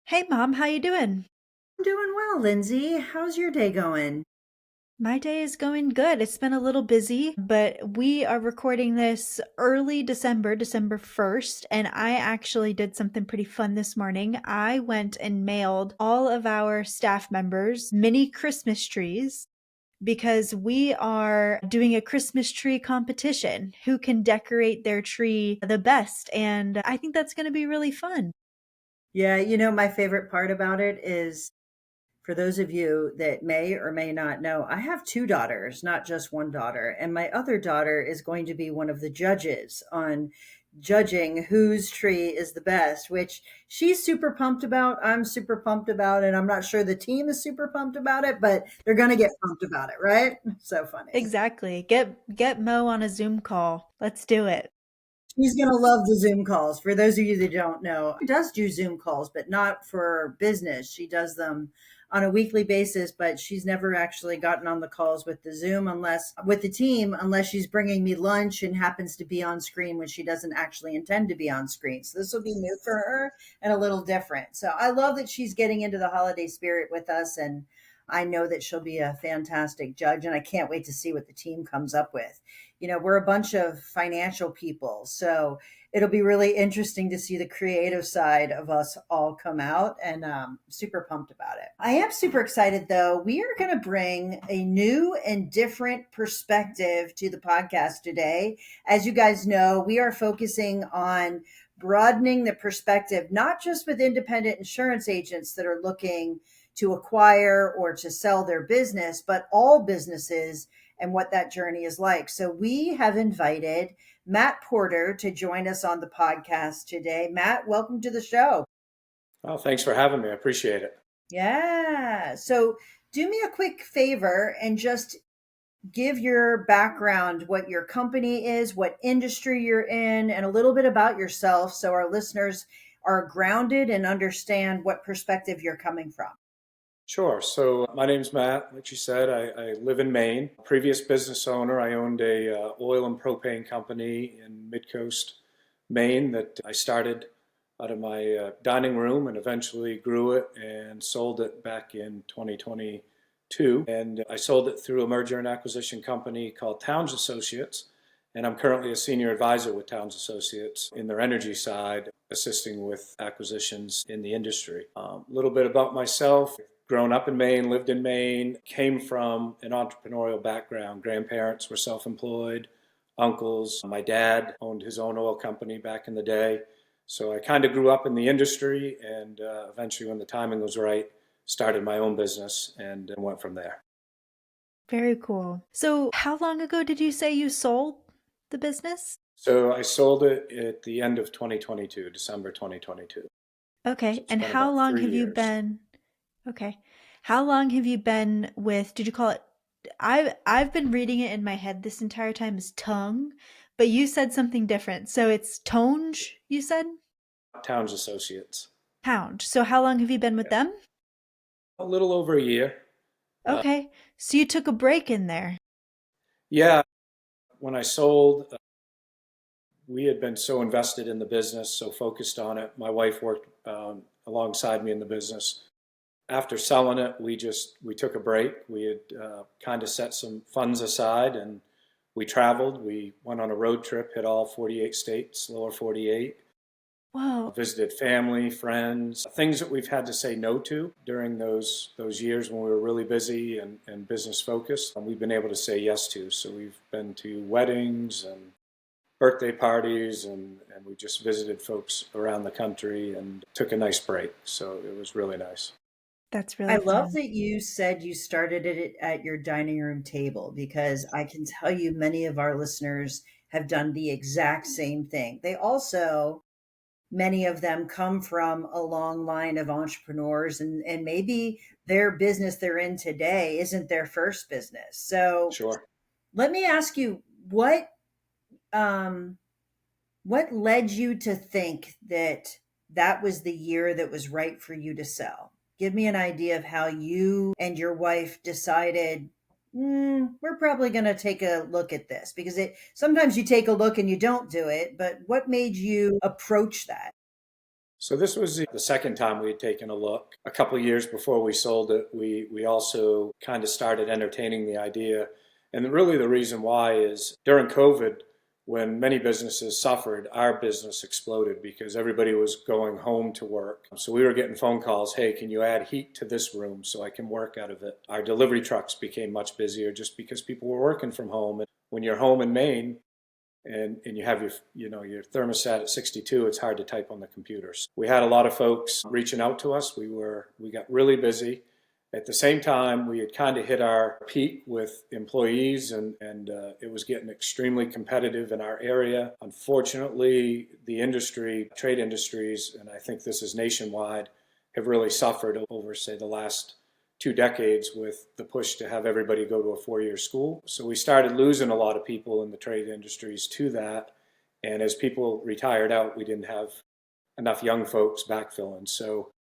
Hey mom, how you doing? I'm doing well, Lindsay. How's your day going? My day is going good. It's been a little busy, but we are recording this early December, December 1st, and I actually did something pretty fun this morning. I went and mailed all of our staff members mini Christmas trees because we are doing a Christmas tree competition. Who can decorate their tree the best? And I think that's going to be really fun. Yeah, my favorite part about it is for those of you that may or may not know, I have two daughters, not just one daughter. And my other daughter is going to be one of the judges on judging whose tree is the best, which she's super pumped about. I'm super pumped about it. I'm not sure the team is super pumped about it, but they're going to get pumped about it, right? So funny. Exactly. Get Mo on a Zoom call. Let's do it. She's going to love the Zoom calls. For those of you that don't know, she does do Zoom calls, but not for business. She does them on a weekly basis, but she's never actually gotten on the calls with the Zoom unless with the team, unless she's bringing me lunch and happens to be on screen when she doesn't actually intend to be on screen. So this will be new for her and a little different. So I love that she's getting into the holiday spirit with us, and I know that she'll be a fantastic judge, and I can't wait to see what the team comes up with. We're a bunch of financial people. So it'll be really interesting to see the creative side of us all come out, and super pumped about it. I am super excited though. We are going to bring a new and different perspective to the podcast today. As you guys know, we are focusing on broadening the perspective, not just with independent insurance agents that are looking to acquire or to sell their business, but all businesses and what that journey is like. So we have invited Matt Porter to join us on the podcast today. Matt, welcome to the show. Oh, thanks for having me. I appreciate it. Yeah. So do me a quick favor and just give your background, what your company is, what industry you're in, and a little bit about yourself so our listeners are grounded and understand what perspective you're coming from. Sure. So my name's Matt. Like you said, I live in Maine. Previous business owner, I owned a oil and propane company in Midcoast, Maine that I started out of my dining room and eventually grew it and sold it back in 2022. And I sold it through a merger and acquisition company called Tounge Associates. And I'm currently a senior advisor with Tounge Associates in their energy side, assisting with acquisitions in the industry. A little bit about myself. Grown up in Maine, lived in Maine, came from an entrepreneurial background. Grandparents were self-employed, uncles. My dad owned his own oil company back in the day. So I kind of grew up in the industry and eventually, when the timing was right, started my own business and went from there. Very cool. So, how long ago did you say you sold the business? So I sold it at the end of 2022, December 2022. So Okay. it's And been how about long three have you years. been Okay. How long have you been with, did you call it, I've been reading it in my head this entire time as tongue, but you said something different. So it's Tonge, you said? Town's Associates. Pound. So how long have you been with Yeah. them? A little over a year. Uh, Okay. So you took a break in there. yeah, when I sold, we had been so invested in the business, so focused on it. My wife worked alongside me in the business. After selling it, we took a break. We had kind of set some funds aside, and we traveled. We went on a road trip, hit all 48 states, lower 48. Whoa. Visited family, friends, things that we've had to say no to during those years when we were really busy and business focused. And we've been able to say yes to. So we've been to weddings and birthday parties, and we just visited folks around the country and took a nice break. So it was really nice. That's I really love fun. that you said you started it at your dining room table because I can tell you many of our listeners have done the exact same thing. They also, many of them come from a long line of entrepreneurs, and maybe their business they're in today isn't their first business. So Sure. let me ask you um what led you to think that that was the year that was right for you to sell? Give me an idea of how you and your wife decided, we're probably going to take a look at this because it sometimes you take a look and you don't do it, but what made you approach that? So this was the second time we had taken a look. A couple of years before we sold it, we also kind of started entertaining the idea. And really the reason why is during COVID, when many businesses suffered, our business exploded because everybody was going home to work. So we were getting phone calls, hey, can you add heat to this room so I can work out of it? Our delivery trucks became much busier just because people were working from home. And when you're home in Maine, and you have your thermostat at 62, it's hard to type on the computers. We had a lot of folks reaching out to us. We got really busy. At the same time, we had kind of hit our peak with employees, and it was getting extremely competitive in our area. Unfortunately, the industry, trade industries, and I think this is nationwide, have really suffered over, say, the last 2 decades with the push to have everybody go to a 4-year school. So we started losing a lot of people in the trade industries to that. And as people retired out, we didn't have enough young folks backfilling. So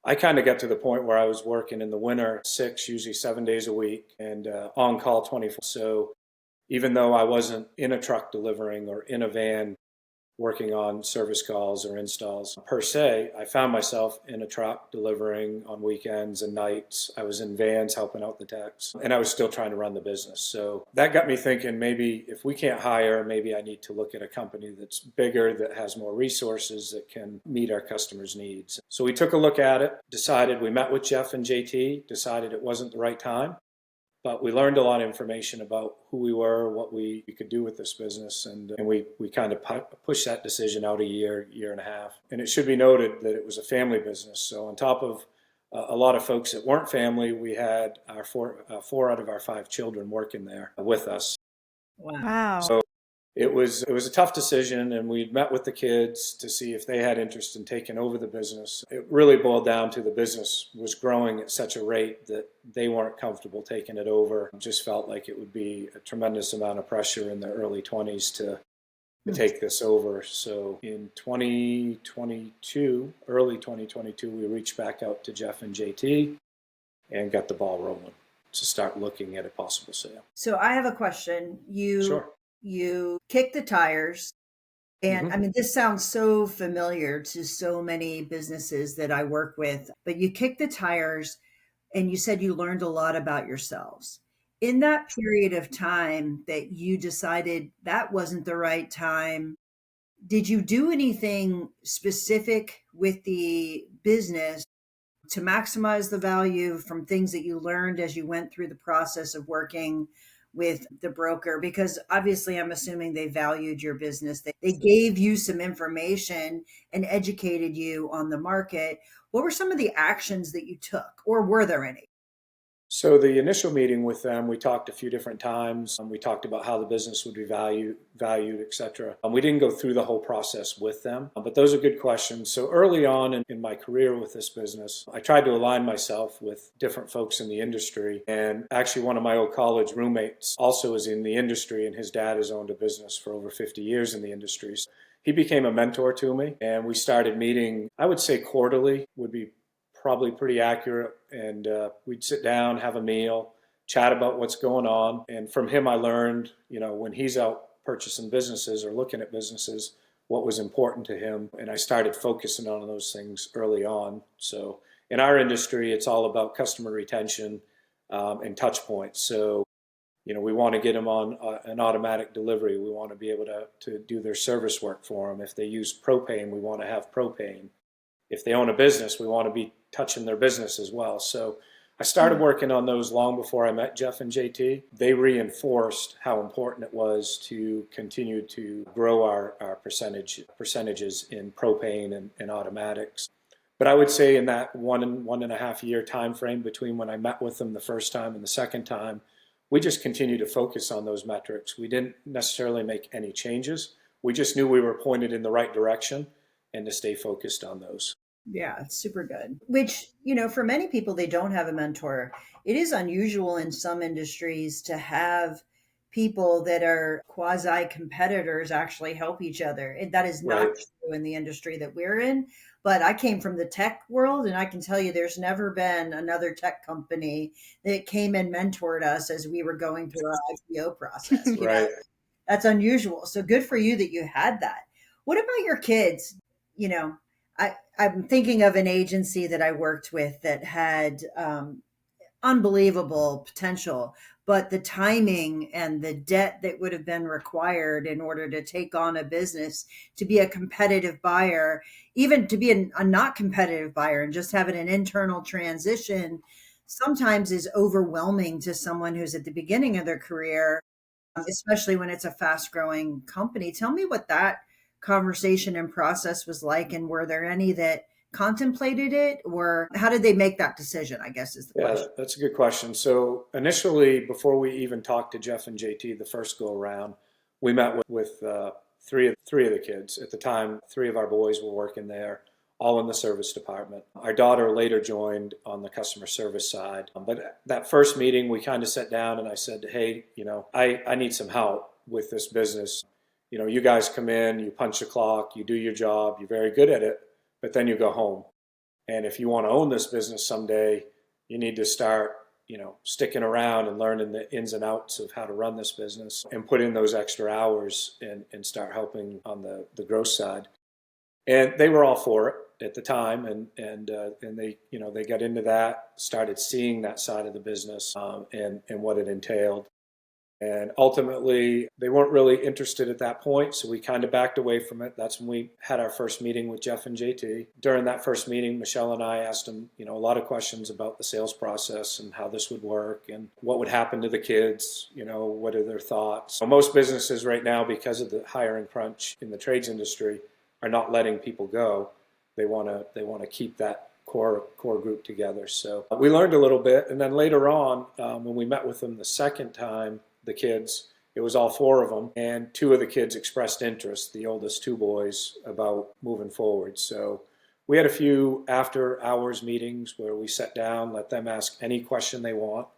I kind of got to the point where I was working in the winter 6, usually 7 days a week, and on call 24. So even though I wasn't in a truck delivering or in a van working on service calls or installs per se, I found myself in a truck delivering on weekends and nights. I was in vans helping out the techs, and I was still trying to run the business. So that got me thinking, maybe if we can't hire, maybe I need to look at a company that's bigger, that has more resources, that can meet our customers' needs. So we took a look at it, we met with Jeff and JT, decided it wasn't the right time. But we learned a lot of information about who we were, what we could do with this business, and we kind of pushed that decision out a year and a half. And it should be noted that it was a family business. So on top of a lot of folks that weren't family, we had our four out of our 5 children working there with us. Wow. Wow. So it was a tough decision, and we met with the kids to see if they had interest in taking over the business. It really boiled down to the business was growing at such a rate that they weren't comfortable taking it over. Just felt like it would be a tremendous amount of pressure in the early 20s to take this over. So in 2022, early 2022, we reached back out to Jeff and JT and got the ball rolling to start looking at a possible sale. So I have a question. Sure. You kick the tires, and I Mm-hmm. mean, this sounds so familiar to so many businesses that I work with, but you kick the tires and you said you learned a lot about yourselves. In that period of time that you decided that wasn't the right time, did you do anything specific with the business to maximize the value from things that you learned as you went through the process of working with the broker? Because obviously I'm assuming they valued your business, they gave you some information and educated you on the market. What were some of the actions that you took, or were there any? So the initial meeting with them, we talked a few different times. We talked about how the business would be valued, et cetera. We didn't go through the whole process with them, but those are good questions. So early on in my career with this business, I tried to align myself with different folks in the industry. And actually one of my old college roommates also is in the industry, and his dad has owned a business for over 50 years in the industry. So he became a mentor to me, and we started meeting, I would say quarterly would be probably pretty accurate. And we'd sit down, have a meal, chat about what's going on. And from him, I learned, when he's out purchasing businesses or looking at businesses, what was important to him. And I started focusing on those things early on. So in our industry, it's all about customer retention and touch points. So, we want to get them on an automatic delivery. We want to be able to do their service work for them. If they use propane, we want to have propane. If they own a business, we want to be touching their business as well. So I started working on those long before I met Jeff and JT. They reinforced how important it was to continue to grow our percentages in propane and automatics. But I would say in that 1.5 year time frame between when I met with them the first time and the second time, we just continued to focus on those metrics. We didn't necessarily make any changes. We just knew we were pointed in the right direction and to stay focused on those. Yeah, it's super good. Which, for many people, they don't have a mentor. It is unusual in some industries to have people that are quasi competitors actually help each other. That is not Right. true in the industry that we're in. But I came from the tech world, and I can tell you there's never been another tech company that came and mentored us as we were going through our IPO process. Right. That's unusual. So good for you that you had that. What about your kids? You know, I'm thinking of an agency that I worked with that had unbelievable potential, but the timing and the debt that would have been required in order to take on a business, to be a competitive buyer, even to be a not competitive buyer and just having an internal transition, sometimes is overwhelming to someone who's at the beginning of their career, especially when it's a fast growing company. Tell me what that conversation and process was like, and were there any that contemplated it, or how did they make that decision, I guess is the Yeah, question. that's a good question. So initially, before we even talked to Jeff and JT the first go around, we met with three of the kids. At the time, three of our boys were working there, all in the service department. Our daughter later joined on the customer service side. But that first meeting, we kind of sat down and I said, hey, I need some help with this business. You guys come in, you punch the clock, you do your job, you're very good at it, but then you go home. And if you want to own this business someday, you need to start, sticking around and learning the ins and outs of how to run this business and put in those extra hours and start helping on the growth side. And they were all for it at the time, and they got into that, started seeing that side of the business, and what it entailed. And ultimately, they weren't really interested at that point, so we kind of backed away from it. That's when we had our first meeting with Jeff and JT. During that first meeting, Michelle and I asked them, a lot of questions about the sales process and how this would work and what would happen to the kids, what are their thoughts. So most businesses right now, because of the hiring crunch in the trades industry, are not letting people go. They want to keep that core group together. So we learned a little bit, and then later on, when we met with them the second time, the kids, it was all four of them, and two of the kids expressed interest, the oldest two boys, about moving forward. So we had a few after hours meetings where we sat down, let them ask any question they want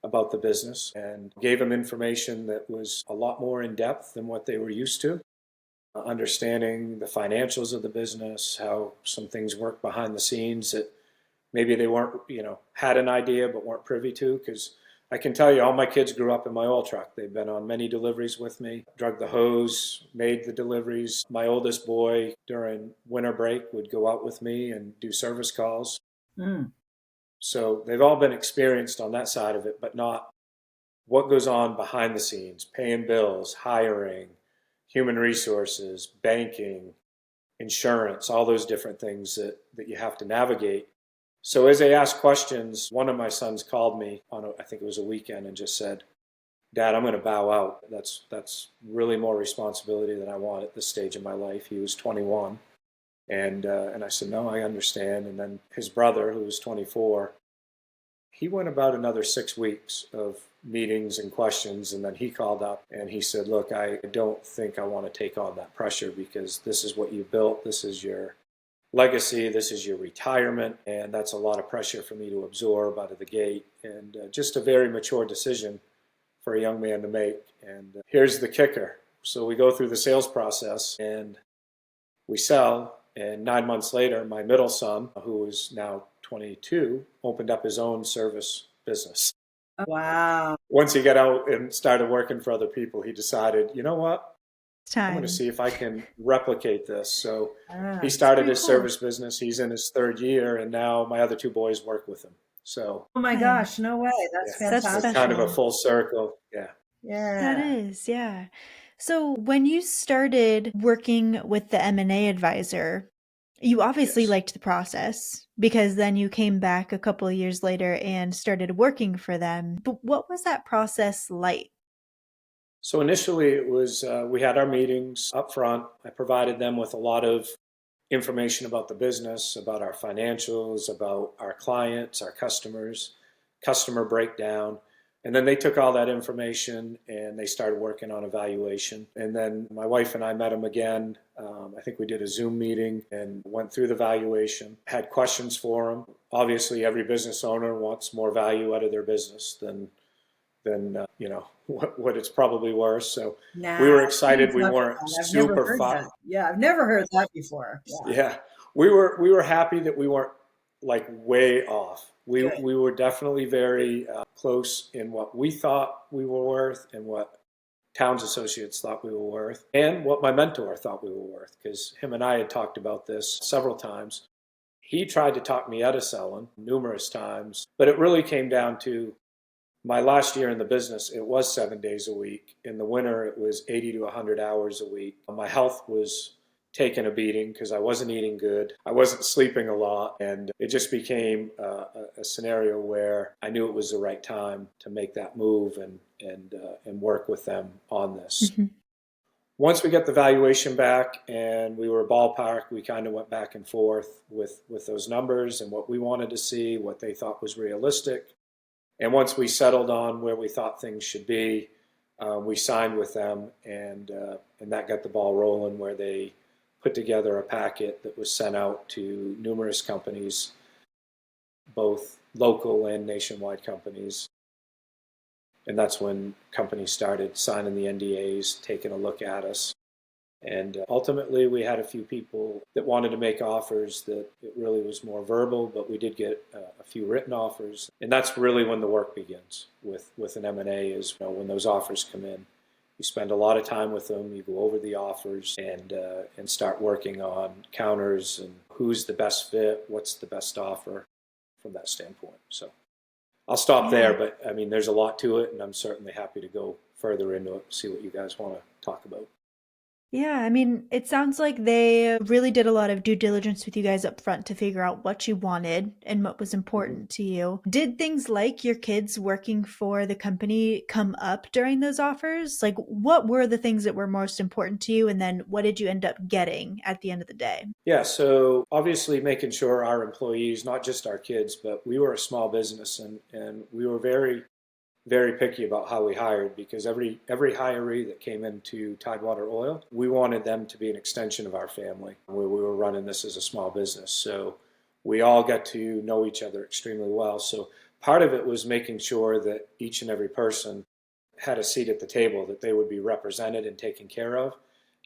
about the business, and gave them information that was a lot more in depth than what they were used to, understanding the financials of the business, how some things work behind the scenes that maybe they weren't, had an idea but weren't privy to. Because I can tell you, all my kids grew up in my oil truck. They've been on many deliveries with me, drug the hose, made the deliveries. My oldest boy, during winter break, would go out with me and do service calls. Mm. So they've all been experienced on that side of it, but not what goes on behind the scenes, paying bills, hiring, human resources, banking, insurance, all those different things that you have to navigate. So as they asked questions, one of my sons called me I think it was a weekend, and just said, Dad, I'm going to bow out. That's really more responsibility than I want at this stage of my life. He was 21. And I said, no, I understand. And then his brother, who was 24, he went about another 6 weeks of meetings and questions, and then he called up and he said, look, I don't think I want to take on that pressure, because this is what you built, this is your legacy, this is your retirement, and that's a lot of pressure for me to absorb out of the gate, and just a very mature decision for a young man to make. And here's the kicker. So we go through the sales process and we sell, and 9 months later, my middle son, who is now 22, opened up his own service business. Wow. Once he got out and started working for other people, he decided, you know what? It's I'm going to time. see if I can replicate this. So he It's started pretty his cool. service business. He's in his third year, and now my other two boys work with him. So Oh my Nice. gosh, no way. yeah, That's That's so it's kind of fantastic. a special. full circle. Yeah. That Yeah. is, yeah. So when you started working with the M&A advisor, you obviously Yes. liked the process, because then you came back a couple of years later and started working for them. But what was that process like? So initially, it was we had our meetings up front. I provided them with a lot of information about the business, about our financials, about our clients, our customers, customer breakdown. And then they took all that information and they started working on evaluation. And then my wife and I met them again. I think we did a Zoom meeting and went through the valuation, had questions for them. Obviously, every business owner wants more value out of their business than what it's probably worth. So we Nah, were we can excited. We talk weren't about that. I've never super heard fi- that. Yeah, I've never heard that before. Yeah. Yeah, we were happy that we weren't like way off. Good. We were definitely very close in what we thought we were worth and what Tounge Associates thought we were worth, and what my mentor thought we were worth, because him and I had talked about this several times. He tried to talk me out of selling numerous times, but it really came down to my last year in the business. It was 7 days a week. In the winter, it was 80 to 100 hours a week. My health was taking a beating because I wasn't eating good. I wasn't sleeping a lot. And it just became a scenario where I knew it was the right time to make that move and work with them on this. Mm-hmm. Once we got the valuation back and we were ballpark, we kind of went back and forth with those numbers and what we wanted to see, what they thought was realistic. And once we settled on where we thought things should be, we signed with them, and that got the ball rolling, where they put together a packet that was sent out to numerous companies, both local and nationwide companies. And that's when companies started signing the NDAs, taking a look at us. And ultimately, we had a few people that wanted to make offers that it really was more verbal, but we did get a few written offers. And that's really when the work begins with an M&A, is when those offers come in. You spend a lot of time with them, you go over the offers, and start working on counters and who's the best fit, what's the best offer from that standpoint. So I'll stop there, but I mean, there's a lot to it, and I'm certainly happy to go further into it, see what you guys want to talk about. Yeah, I mean, it sounds like they really did a lot of due diligence with you guys up front to figure out what you wanted and what was important to you. Did things like your kids working for the company come up during those offers? Like, what were the things that were most important to you? And then what did you end up getting at the end of the day? Yeah, so obviously making sure our employees, not just our kids, but we were a small business, and we were very, very picky about how we hired, because every hiree that came into Tidewater Oil, we wanted them to be an extension of our family. We were running this as a small business, so we all got to know each other extremely well. So part of it was making sure that each and every person had a seat at the table, that they would be represented and taken care of.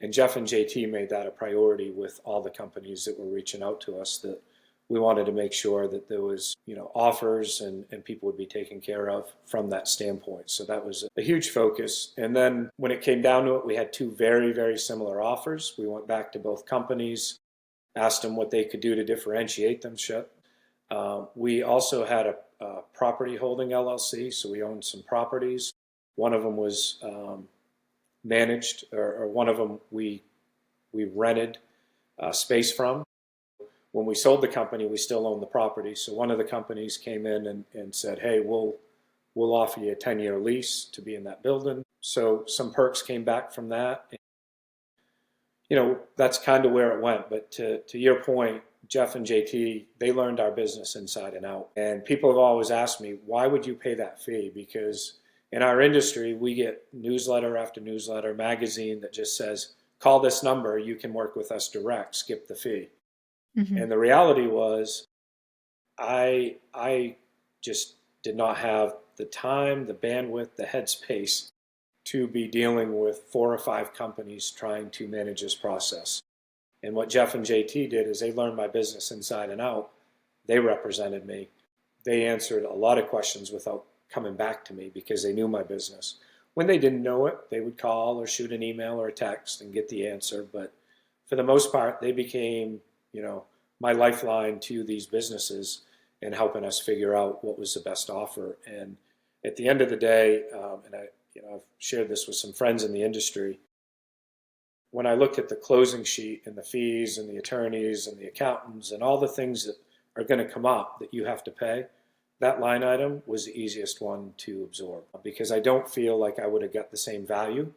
And Jeff and JT made that a priority with all the companies that were reaching out to us, that we wanted to make sure that there was, offers and people would be taken care of from that standpoint. So that was a huge focus. And then when it came down to it, we had two very, very similar offers. We went back to both companies, asked them what they could do to differentiate themselves. We also had a property holding LLC, so we owned some properties. One of them was managed, or one of them we rented space from. When we sold the company, we still owned the property. So one of the companies came in and said, "Hey, we'll offer you a 10-year lease to be in that building." So some perks came back from that. That's kind of where it went. But to your point, Jeff and JT, they learned our business inside and out. And people have always asked me, why would you pay that fee? Because in our industry, we get newsletter after newsletter, magazine that just says, "Call this number, you can work with us direct, skip the fee." Mm-hmm. And the reality was, I just did not have the time, the bandwidth, the headspace to be dealing with 4 or 5 companies trying to manage this process. And what Jeff and JT did is they learned my business inside and out. They represented me. They answered a lot of questions without coming back to me, because they knew my business. When they didn't know it, they would call or shoot an email or a text and get the answer. But for the most part, they became, my lifeline to these businesses and helping us figure out what was the best offer. And at the end of the day, and I've shared this with some friends in the industry, when I looked at the closing sheet and the fees and the attorneys and the accountants and all the things that are going to come up that you have to pay, that line item was the easiest one to absorb, because I don't feel like I would have got the same value.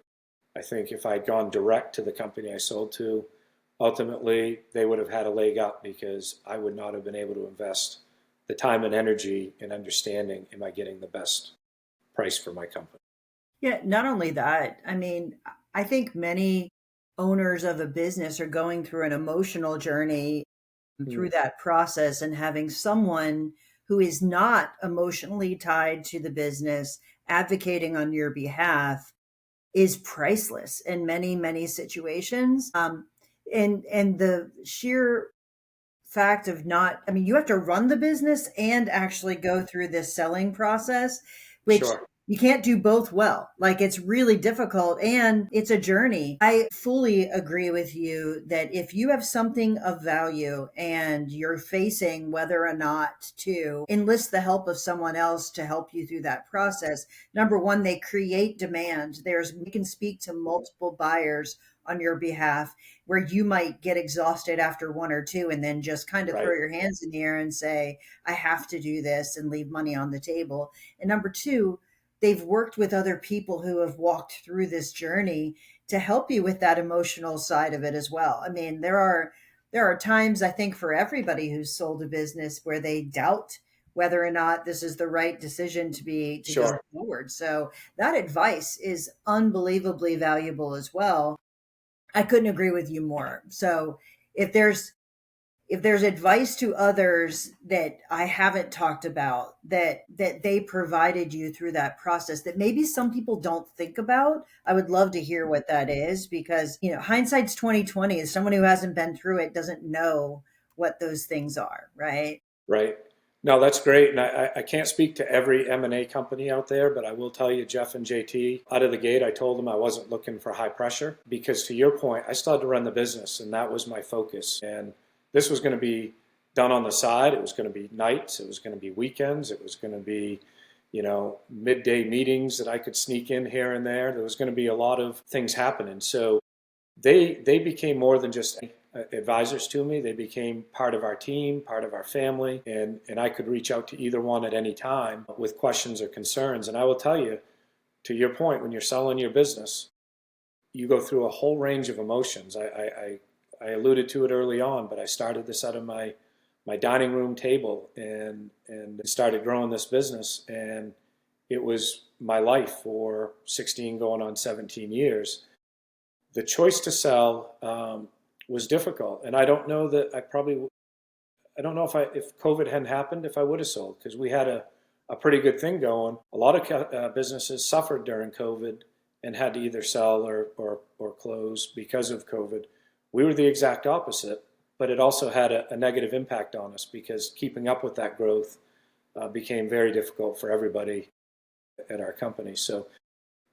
I think if I'd gone direct to the company I sold to, ultimately they would have had a leg up, because I would not have been able to invest the time and energy in understanding, am I getting the best price for my company? Yeah, not only that, I mean, I think many owners of a business are going through an emotional journey through that process, and having someone who is not emotionally tied to the business advocating on your behalf is priceless in many, many situations. And the sheer fact of not, I mean, you have to run the business and actually go through this selling process, which Sure. You can't do both well. Like it's really difficult and it's a journey. I fully agree with you that if you have something of value and you're facing whether or not to enlist the help of someone else to help you through that process, number one, they create demand. You can speak to multiple buyers on your behalf where you might get exhausted after one or two and then just kind of throw Right. your hands in the air and say, I have to do this and leave money on the table. And number two, they've worked with other people who have walked through this journey to help you with that emotional side of it as well. I mean, there are times I think for everybody who's sold a business where they doubt whether or not this is the right decision to go Sure. forward. So that advice is unbelievably valuable as well. I couldn't agree with you more. So if there's advice to others that I haven't talked about that they provided you through that process that maybe some people don't think about, I would love to hear what that is because, hindsight's 2020. As someone who hasn't been through it doesn't know what those things are, right? Right. No, that's great. And I can't speak to every M&A company out there, but I will tell you, Jeff and JT, out of the gate, I told them I wasn't looking for high pressure because to your point, I still had to run the business and that was my focus. And this was going to be done on the side. It was going to be nights. It was going to be weekends. It was going to be, midday meetings that I could sneak in here and there. There was going to be a lot of things happening. So they became more than just advisors to me. They became part of our team, part of our family, and I could reach out to either one at any time with questions or concerns. And I will tell you, to your point, when you're selling your business, you go through a whole range of emotions. I alluded to it early on, but I started this out of my dining room table and started growing this business, and it was my life for 16 going on 17 years. The choice to sell was difficult, and I don't know that I don't know if COVID hadn't happened if I would have sold because we had a pretty good thing going. A lot of businesses suffered during COVID and had to either sell or close because of COVID. We were the exact opposite, but it also had a negative impact on us because keeping up with that growth became very difficult for everybody at our company. So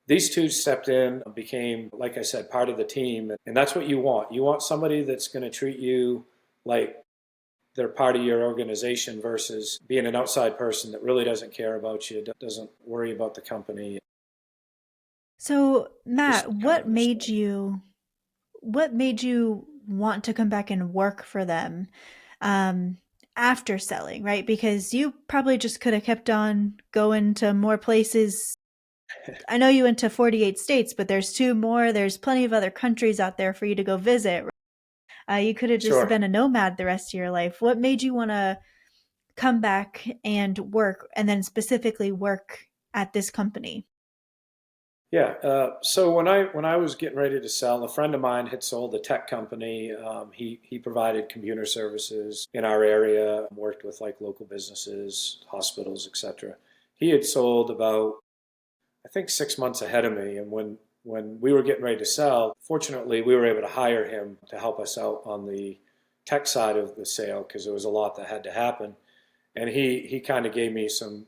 these two stepped in, became, like I said, part of the team. And that's what you want. You want somebody that's going to treat you like they're part of your organization versus being an outside person that really doesn't care about you, doesn't worry about the company. So, Just Matt, kind of understand. what made you want to come back and work for them um, after selling, right? Because you probably just could have kept on going to more places. I know you went to 48 states, but there's two more. There's plenty of other countries out there for you to go visit. You could have just Sure. been a nomad the rest of your life. What made you want to come back and work, and then specifically work at this company? Yeah. So when I was getting ready to sell, a friend of mine had sold a tech company. He provided computer services in our area, worked with like local businesses, hospitals, etc. He had sold about I think 6 months ahead of me. And when we were getting ready to sell, fortunately, we were able to hire him to help us out on the tech side of the sale because there was a lot that had to happen. And he kind of gave me some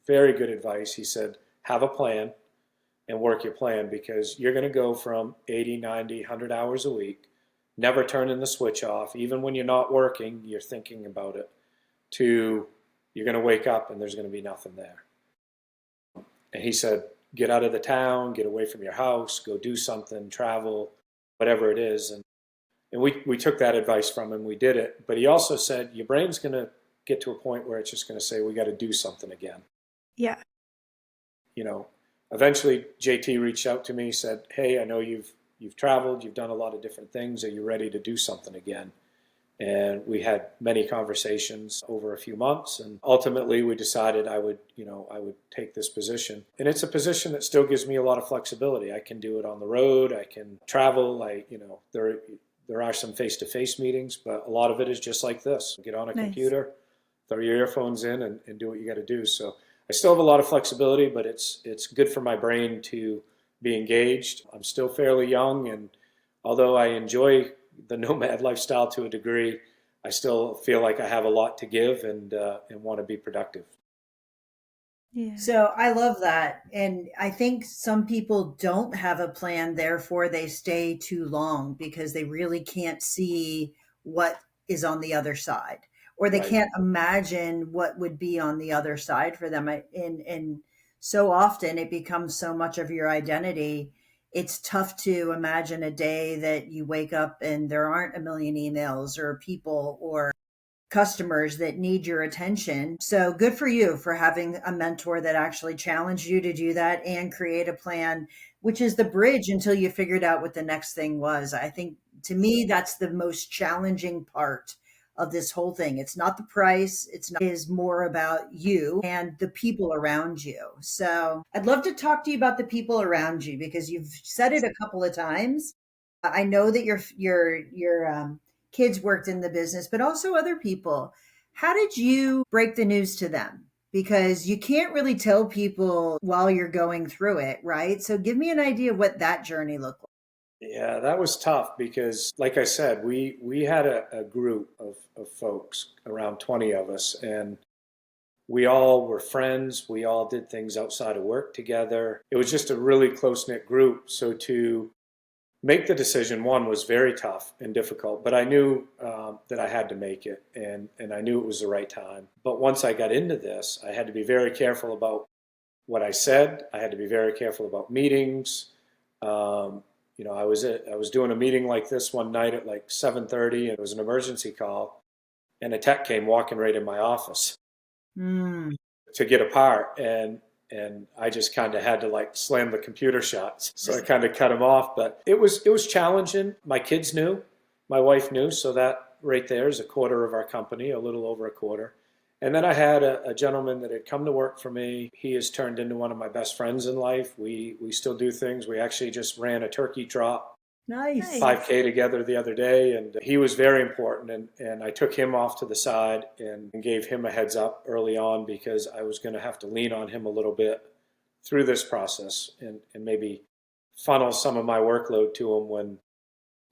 very good advice. He said, have a plan and work your plan because you're going to go from 80, 90, 100 hours a week, never turning the switch off. Even when you're not working, you're thinking about it, to you're going to wake up and there's going to be nothing there. And he said, get out of the town, get away from your house, go do something, travel, whatever it is. And we took that advice from him. We did it. But he also said, your brain's going to get to a point where it's just going to say, we got to do something again. Yeah. You know, eventually JT reached out to me, said, hey, I know you've traveled, you've done a lot of different things. Are you ready to do something again? And we had many conversations over a few months, and ultimately we decided I would take this position. And it's a position that still gives me a lot of flexibility. I can do it on the road, I can travel. There are some face-to-face meetings, but a lot of it is just like this. Get on a Nice. computer, throw your earphones in, and do what you got to do. So I still have a lot of flexibility, but it's good for my brain to be engaged. I'm still fairly young, and although I enjoy the nomad lifestyle to a degree, I still feel like I have a lot to give and want to be productive. Yeah. So I love that. And I think some people don't have a plan, therefore they stay too long because they really can't see what is on the other side, or they Right. can't imagine what would be on the other side for them. And so often it becomes so much of your identity. It's tough to imagine a day that you wake up and there aren't a million emails or people or customers that need your attention. So good for you for having a mentor that actually challenged you to do that and create a plan, which is the bridge until you figured out what the next thing was. I think to me, that's the most challenging part of this whole thing. It's not the price, it's not, it is more about you and the people around you. So I'd love to talk to you about the people around you because you've said it a couple of times. I know that your kids worked in the business, but also other people. How did you break the news to them? Because you can't really tell people while you're going through it, right? So give me an idea of what that journey looked like. Yeah, that was tough because, like I said, we had a group of folks, around 20 of us, and we all were friends. We all did things outside of work together. It was just a really close knit group. So to make the decision, one, was very tough and difficult, but I knew that I had to make it, and I knew it was the right time. But once I got into this, I had to be very careful about what I said. I had to be very careful about meetings. Um, I was doing a meeting like this one night at like 7:30, and it was an emergency call, and a tech came walking right in my office Mm, to get a part, and I just kind of had to like slam the computer shut. So I kind of cut him off, but it was challenging. My kids knew, my wife knew, so that right there is a quarter of our company, a little over a quarter. And then I had a gentleman that had come to work for me. He has turned into one of my best friends in life. We still do things. We actually just ran a turkey trot nice. Nice. 5K together the other day, and he was very important. And I took him off to the side and gave him a heads up early on because I was going to have to lean on him a little bit through this process and maybe funnel some of my workload to him when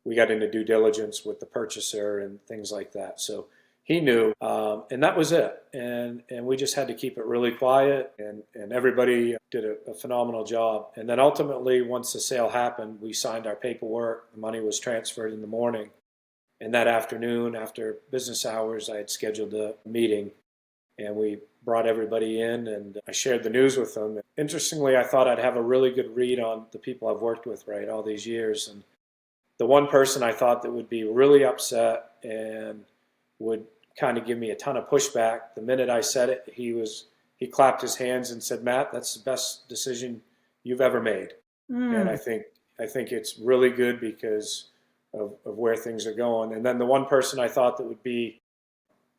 we got into due diligence with the purchaser and things like that. So he knew, and that was it. And we just had to keep it really quiet, and everybody did a phenomenal job. And then ultimately, once the sale happened, we signed our paperwork. The money was transferred in the morning. And that afternoon, after business hours, I had scheduled a meeting, and we brought everybody in, and I shared the news with them. Interestingly, I thought I'd have a really good read on the people I've worked with, right, all these years. And the one person I thought that would be really upset and would kind of give me a ton of pushback, the minute I said it, he clapped his hands and said, "Matt, that's the best decision you've ever made." And Mm, I think it's really good because of where things are going. And then the one person I thought that would be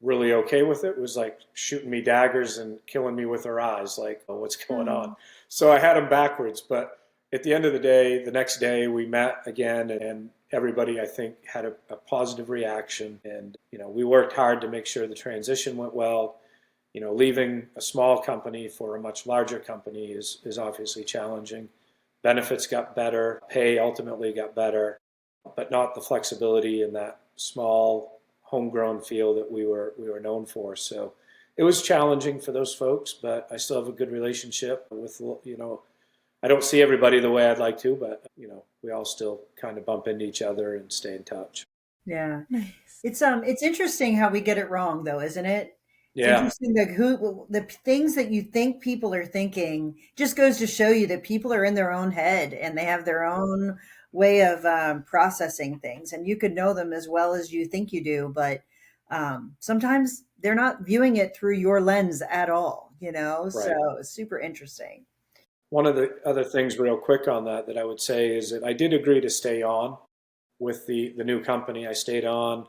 really okay with it was like shooting me daggers and killing me with her eyes, like, oh, what's going on? Oh, So I had them backwards. But at the end of the day, the next day we met again, and everybody, I think, had a positive reaction. And, we worked hard to make sure the transition went well. Leaving a small company for a much larger company is obviously challenging. Benefits got better, pay ultimately got better, but not the flexibility in that small homegrown feel that we were known for. So it was challenging for those folks, but I still have a good relationship with. I don't see everybody the way I'd like to, but we all still kind of bump into each other and stay in touch. yeah. nice. It's interesting how we get it wrong though, isn't it? It's Yeah, interesting that who the things that you think people are thinking just goes to show you that people are in their own head and they have their own way of processing things, and you could know them as well as you think you do, but sometimes they're not viewing it through your lens at all, you know? So right. it's super interesting. One of the other things, real quick on that I would say is that I did agree to stay on with the new company. I stayed on.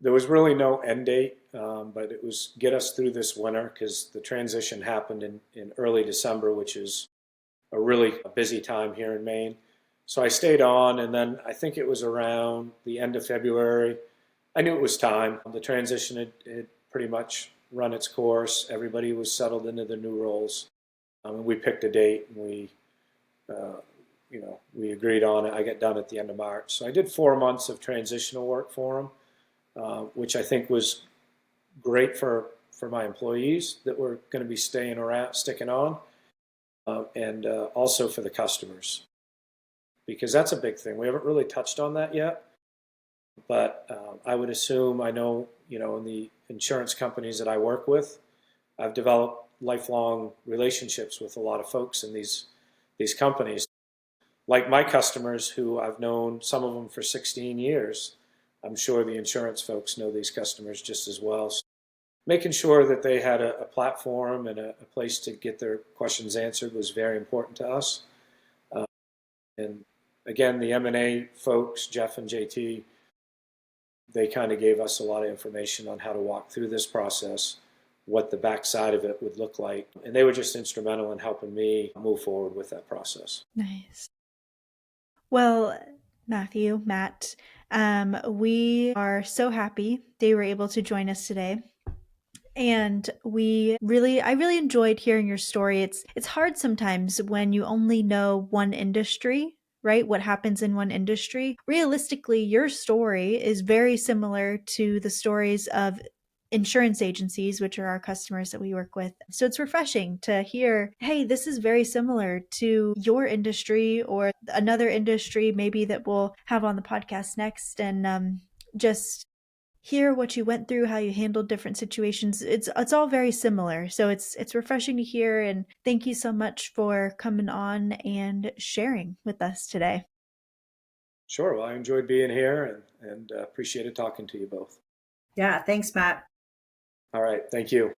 There was really no end date, but it was get us through this winter because the transition happened in early December, which is a really busy time here in Maine. So I stayed on, and then I think it was around the end of February. I knew it was time. The transition had pretty much run its course. Everybody was settled into their new roles. And we picked a date, and uh, we agreed on it. I got done at the end of March. So I did 4 months of transitional work for them, which I think was great for my employees that were going to be staying around, sticking on, and also for the customers, because that's a big thing. We haven't really touched on that yet, but I would assume, I know, in the insurance companies that I work with, I've developed lifelong relationships with a lot of folks in these companies. Like my customers, who I've known some of them for 16 years, I'm sure the insurance folks know these customers just as well. So making sure that they had a platform and a place to get their questions answered was very important to us. Uh, and again, the M&A folks, Jeff and JT, they kind of gave us a lot of information on how to walk through this process, what the backside of it would look like. And they were just instrumental in helping me move forward with that process. Nice. Well, Matt, we are so happy they were able to join us today. And I really enjoyed hearing your story. It's hard sometimes when you only know one industry, right? What happens in one industry. Realistically, your story is very similar to the stories of insurance agencies, which are our customers that we work with. So it's refreshing to hear, hey, this is very similar to your industry or another industry maybe that we'll have on the podcast next. And just hear what you went through, how you handled different situations. It's all very similar. So it's refreshing to hear, and thank you so much for coming on and sharing with us today. Sure. Well, I enjoyed being here and appreciated talking to you both. Yeah, thanks, Matt. All right. Thank you.